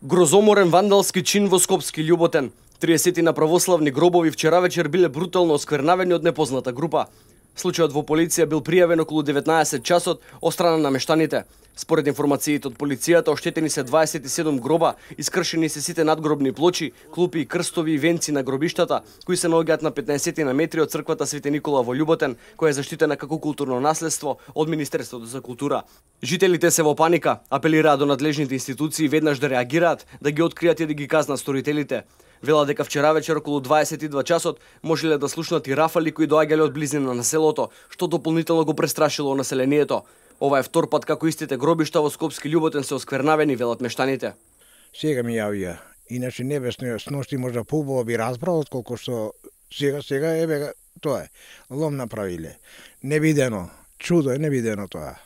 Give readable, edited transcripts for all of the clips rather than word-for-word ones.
Грозоморен вандалски чин во Скопски Љуботен. 30 на православни гробови вчера вечер биле брутално осквернавени од непозната група. Случајот во полиција бил пријавен околу 19 часот од страна на мештаните. Според информациите од полицијата, оштетени се 27 гроба, искршени се сите надгробни плочи, клупи, крстови и венци на гробиштата, кои се наоѓаат на 15 на метри од црквата Свети Никола во Љуботен, која е заштитена како културно наследство од Министерството за култура. Жителите се во паника, апелираат до надлежните институции веднаш да реагираат, да ги откријат и да ги казнат сторителите. Вела дека вчера вечер околу 22 часот можеле да слушнат и рафали кои доаѓале од близина на селото, што дополнително го престрашило населението. Ова е втор пат како истите гробишта во Скопски Љуботен се осквернавени, велат мештаните. Сега ми јавија. Иначе небесно сношти можда поубаво би разбрал отколку што сега еве тоа е. Лом направиле. Невидено, чудо е невидено тоа.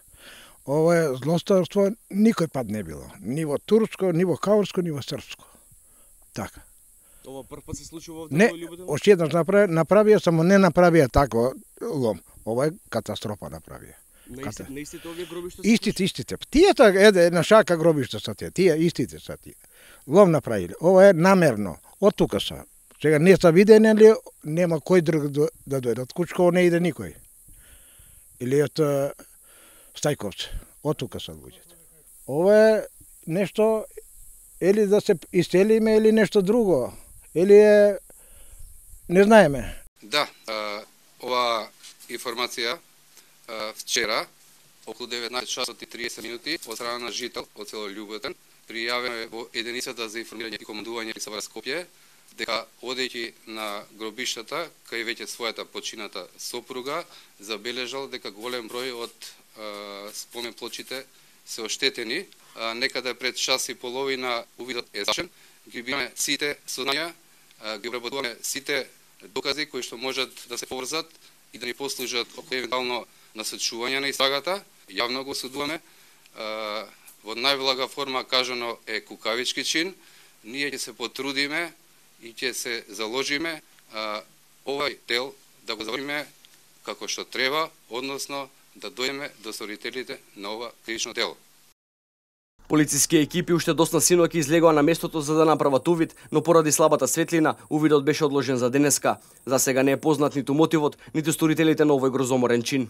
Ова е злосторство никој пат не било. Ни во турско, ни во каурско, ни во српско. Така. Ова прв пат се случува во Љуботен? Оште еднаш направија, само не направија тако лом. Ова е катастрофа направија. На истите овие гробишта? Истите. Тие една шака гробишта са тие истите са тие. Лом направиле. Ова е намерно. Од тука са. Сега не са видени ли, нема кој друг да дојде. Од Кучково не иде никој. Или од Стајковци. Од тука са луѓето. Ова е нешто, или да се иселиме, или нешто друго. Или е, не знаеме. Да, ова информација вчера, околу 19 часот и 30 минути, од страна на жител од село Љуботен, пријавено во единицата за информирање и командување Савар Скопје, дека одејќи на гробиштата, кај веќе својата почината сопруга, забележал дека голем број од спомен плочите се оштетени. Некаде пред час и половина увидот е завршен. Ги биваме сите сознања, ги обработуваме сите докази кои што можат да се поврзат и да ни послужат како евентуално насочување на истрагата. Јавно го осудуваме. Во најблага форма кажано е кукавички чин. Ние ќе се потрудиме и ќе се заложиме овај дел да го завршиме како што треба, односно да дојдеме до сторителите на ова кривично дело. Полициски екипи уште доцна синоќи излегоа на местото за да направат увид, но поради слабата светлина, увидот беше одложен за денеска. За сега не е познат ниту мотивот, ниту сторителите на овој грозоморен чин.